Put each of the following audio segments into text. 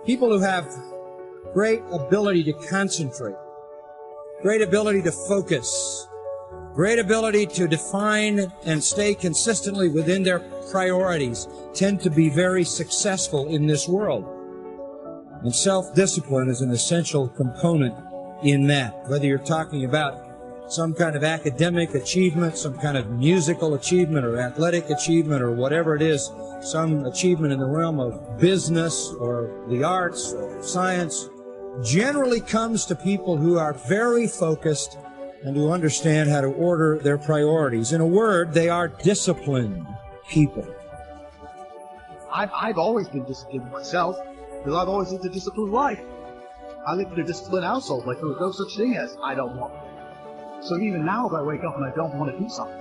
People who have great ability to concentrate, great ability to focus, great ability to define and stay consistently within their priorities tend to be very successful in this world. And self-discipline is an essential component in that. Whether you're talking about some kind of academic achievement, some kind of musical achievement or athletic achievement or whatever it is, some achievement in the realm of business or the arts or science, generally comes to people who are very focused and who understand how to order their priorities. In a word, they are disciplined people. I've always been disciplined myself because I've always lived a disciplined life. I lived in a disciplined household, like there was no such thing as I don't want. So even now, if I wake up and I don't want to do something,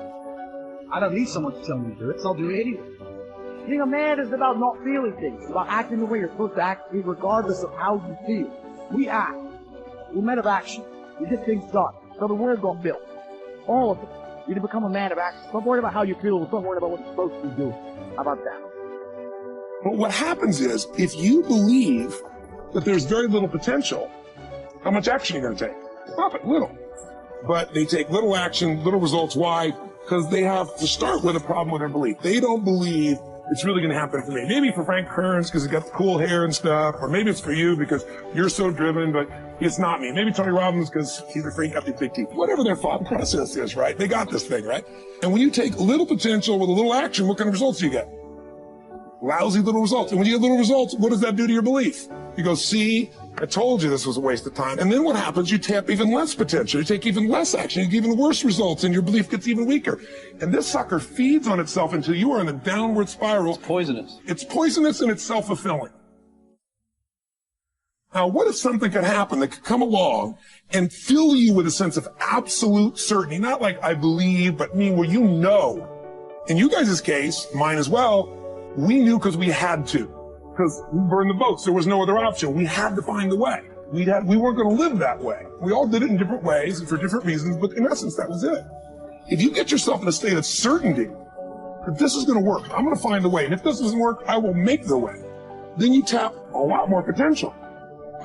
I don't need someone to tell me to do it, so I'll do it anyway. Being a man is about not feeling things. It's about acting the way you're supposed to act, regardless of how you feel. We act. We're men of action. We get things done. So the word got built. All of it. You need to become a man of action. Don't worry about how you feel. Don't worry about what you're supposed to do. How about that? But what happens is, if you believe that there's very little potential, how much action are you going to take? Not little. But they take little action, little results. Why? Because they have to start with a problem with their belief. They don't believe it's really going to happen for me. Maybe for Frank Kearns because he got the cool hair and stuff, or maybe it's for you because you're so driven, but it's not me. Maybe Tony Robbins because he's a freak, got these big teeth. Whatever their thought process is, right? They got this thing, right? And when you take little potential with a little action, what kind of results do you get? Lousy little results. And when you get little results, what does that do to your belief? You go, see, I told you this was a waste of time. And then what happens? You tap even less potential. You take even less action. You get even worse results, and your belief gets even weaker. And this sucker feeds on itself until you are in a downward spiral. It's poisonous. It's poisonous and it's self-fulfilling. Now, what if something could happen that could come along and fill you with a sense of absolute certainty? Not like I believe, but where you know. In you guys' case, mine as well, we knew because we had to. Because we burned the boats. There was no other option. We had to find the way. We weren't going to live that way. We all did it in different ways and for different reasons, but in essence, that was it. If you get yourself in a state of certainty that this is going to work, I'm going to find a way, and if this doesn't work, I will make the way, then you tap a lot more potential.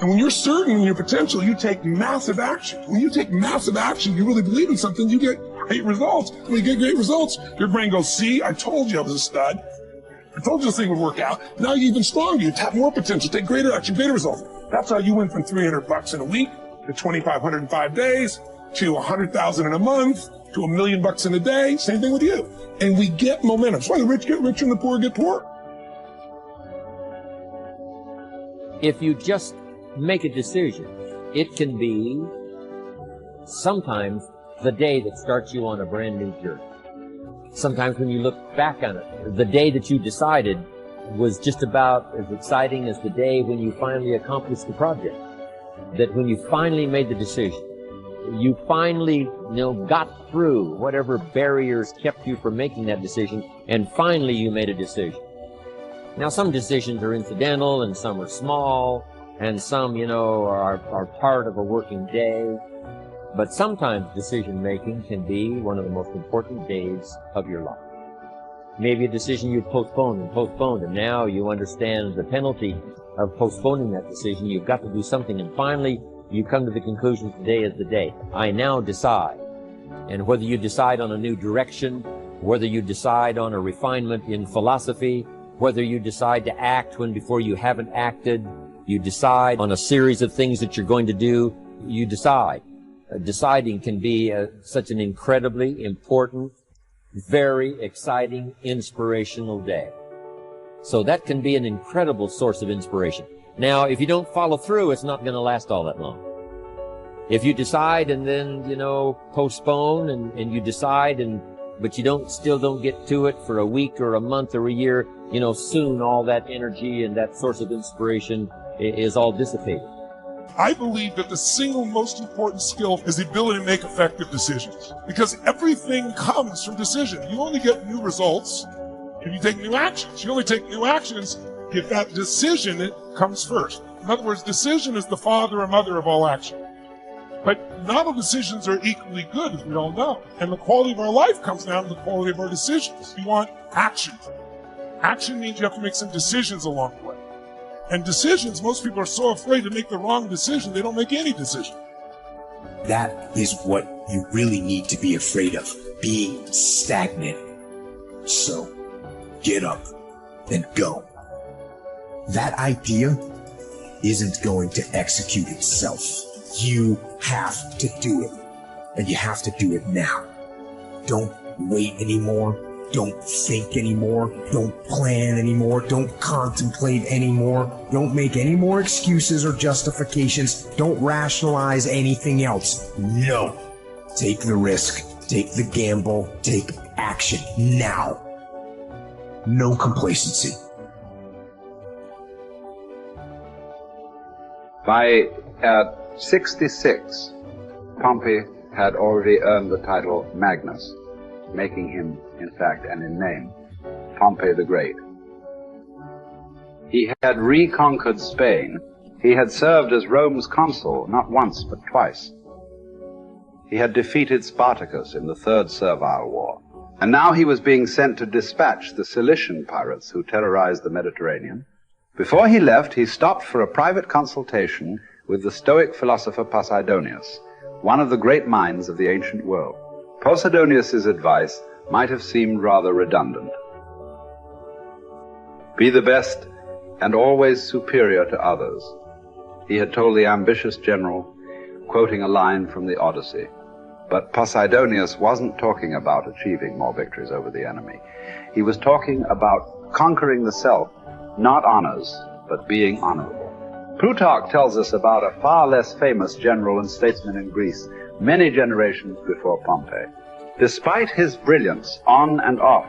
And when you're certain in your potential, you take massive action. When you take massive action, you really believe in something, you get great results. When you get great results, your brain goes, see, I told you I was a stud. I told you this thing would work out. Now you're even stronger. You tap more potential, take greater action, greater results. That's how you went from $300 in a week to $2,500 in 5 days to $100,000 in a month to $1 million in a day. Same thing with you. And we get momentum. That's why the rich get richer and the poor get poorer. If you just make a decision, it can be sometimes the day that starts you on a brand new journey. Sometimes when you look back on it, the day that you decided was just about as exciting as the day when you finally accomplished the project. That when you finally made the decision, you finally, got through whatever barriers kept you from making that decision, and finally you made a decision. Now, some decisions are incidental, and some are small, and some, are part of a working day. But sometimes decision-making can be one of the most important days of your life. Maybe a decision you postponed, and now you understand the penalty of postponing that decision. You've got to do something, and finally you come to the conclusion today is the day. I now decide. And whether you decide on a new direction, whether you decide on a refinement in philosophy, whether you decide to act when before you haven't acted, you decide on a series of things that you're going to do, you decide. Deciding can be such an incredibly important, very exciting, inspirational day. So that can be an incredible source of inspiration. Now, if you don't follow through, it's not going to last all that long. If you decide and then, postpone and you decide but you still don't get to it for a week or a month or a year, soon all that energy and that source of inspiration is all dissipated. I believe that the single most important skill is the ability to make effective decisions. Because everything comes from decision. You only get new results if you take new actions. You only take new actions if that decision comes first. In other words, decision is the father and mother of all action. But not all decisions are equally good, as we all know. And the quality of our life comes down to the quality of our decisions. We want action. Action means you have to make some decisions along the way. And decisions, most people are so afraid to make the wrong decision, they don't make any decision. That is what you really need to be afraid of, being stagnant. So, get up and go. That idea isn't going to execute itself. You have to do it, and you have to do it now. Don't wait anymore. Don't think anymore. Don't plan anymore. Don't contemplate anymore. Don't make any more excuses or justifications. Don't rationalize anything else. No. Take the risk. Take the gamble. Take action now. No complacency. By 66, Pompey had already earned the title Magnus, making him, in fact, and in name, Pompey the Great. He had reconquered Spain. He had served as Rome's consul not once but twice. He had defeated Spartacus in the Third Servile War. And now he was being sent to dispatch the Cilician pirates who terrorized the Mediterranean. Before he left, he stopped for a private consultation with the Stoic philosopher Posidonius, one of the great minds of the ancient world. Posidonius's advice might have seemed rather redundant. Be the best and always superior to others, he had told the ambitious general, quoting a line from the Odyssey. But Posidonius wasn't talking about achieving more victories over the enemy. He was talking about conquering the self, not honors, but being honorable. Plutarch tells us about a far less famous general and statesman in Greece, many generations before Pompey. Despite his brilliance on and off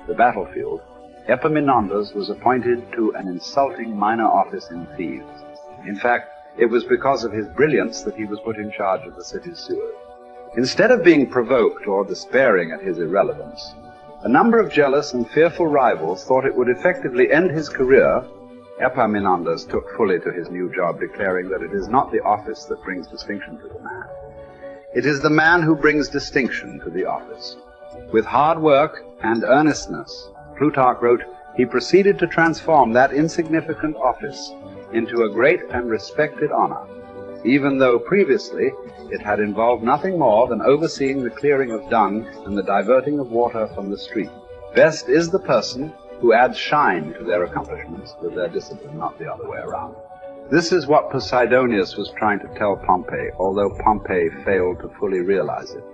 the battlefield, Epaminondas was appointed to an insulting minor office in Thebes. In fact, it was because of his brilliance that he was put in charge of the city's sewers. Instead of being provoked or despairing at his irrelevance, a number of jealous and fearful rivals thought it would effectively end his career. Epaminondas took fully to his new job, declaring that it is not the office that brings distinction to the man. It is the man who brings distinction to the office. With hard work and earnestness, Plutarch wrote, he proceeded to transform that insignificant office into a great and respected honor, even though previously it had involved nothing more than overseeing the clearing of dung and the diverting of water from the street. Best is the person who adds shine to their accomplishments with their discipline, not the other way around. This is what Posidonius was trying to tell Pompey, although Pompey failed to fully realize it.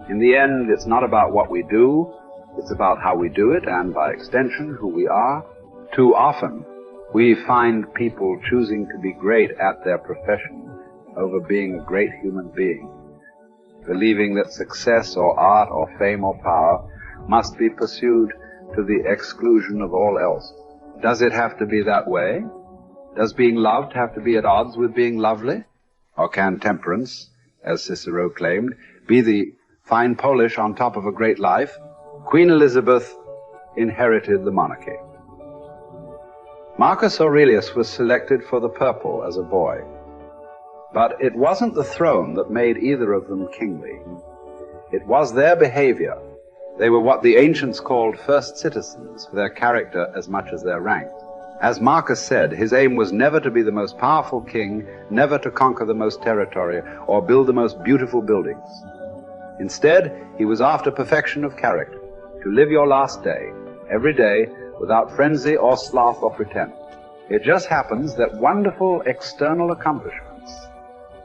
In the end, it's not about what we do, it's about how we do it, and by extension, who we are. Too often, we find people choosing to be great at their profession over being a great human being, believing that success or art or fame or power must be pursued to the exclusion of all else. Does it have to be that way? Does being loved have to be at odds with being lovely? Or can temperance, as Cicero claimed, be the fine polish on top of a great life? Queen Elizabeth inherited the monarchy. Marcus Aurelius was selected for the purple as a boy. But it wasn't the throne that made either of them kingly. It was their behavior. They were what the ancients called first citizens, for their character as much as their rank. As Marcus said, his aim was never to be the most powerful king, never to conquer the most territory, or build the most beautiful buildings. Instead, he was after perfection of character, to live your last day, every day, without frenzy or sloth or pretense. It just happens that wonderful external accomplishments,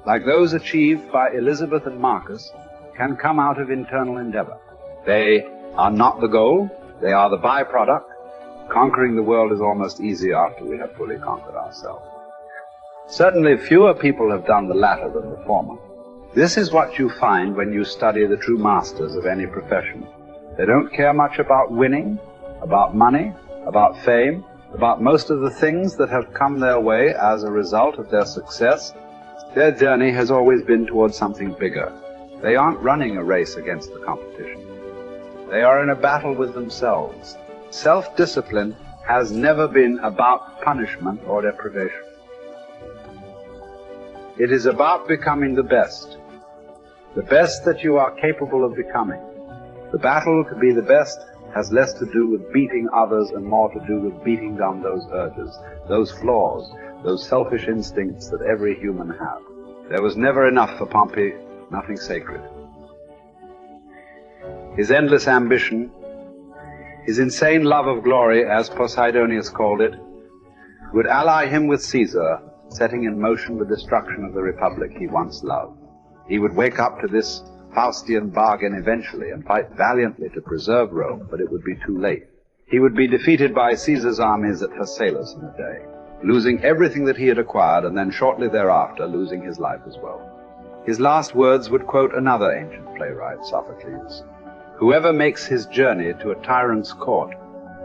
like those achieved by Elizabeth and Marcus, can come out of internal endeavor. They are not the goal, they are the byproduct. Conquering the world is almost easy after we have fully conquered ourselves. Certainly fewer people have done the latter than the former. This is what you find when you study the true masters of any profession. They don't care much about winning, about money, about fame, about most of the things that have come their way as a result of their success. Their journey has always been towards something bigger. They aren't running a race against the competition. They are in a battle with themselves. Self-discipline has never been about punishment or deprivation. It is about becoming the best that you are capable of becoming. The battle to be the best has less to do with beating others and more to do with beating down those urges, those flaws, those selfish instincts that every human has. There was never enough for Pompey, nothing sacred. His endless ambition, his insane love of glory, as Posidonius called it, would ally him with Caesar, setting in motion the destruction of the republic he once loved. He would wake up to this Faustian bargain eventually and fight valiantly to preserve Rome, but it would be too late. He would be defeated by Caesar's armies at Pharsalus in a day, losing everything that he had acquired, and then shortly thereafter losing his life as well. His last words would quote another ancient playwright, Sophocles: "Whoever makes his journey to a tyrant's court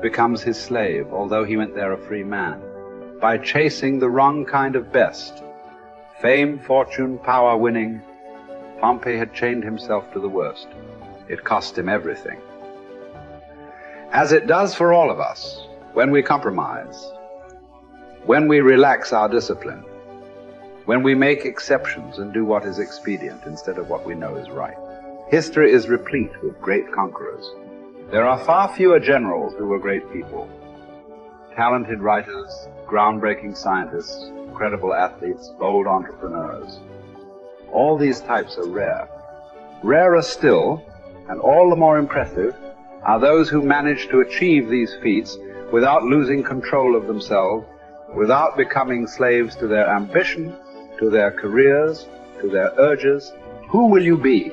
becomes his slave, although he went there a free man. By chasing the wrong kind of best, fame, fortune, power winning, Pompey had chained himself to the worst. It cost him everything." As it does for all of us, when we compromise, when we relax our discipline, when we make exceptions and do what is expedient instead of what we know is right. History is replete with great conquerors. There are far fewer generals who were great people. Talented writers, groundbreaking scientists, incredible athletes, bold entrepreneurs. All these types are rare. Rarer still, and all the more impressive, are those who manage to achieve these feats without losing control of themselves, without becoming slaves to their ambition, to their careers, to their urges. Who will you be?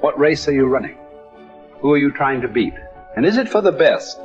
What race are you running? Who are you trying to beat? And is it for the best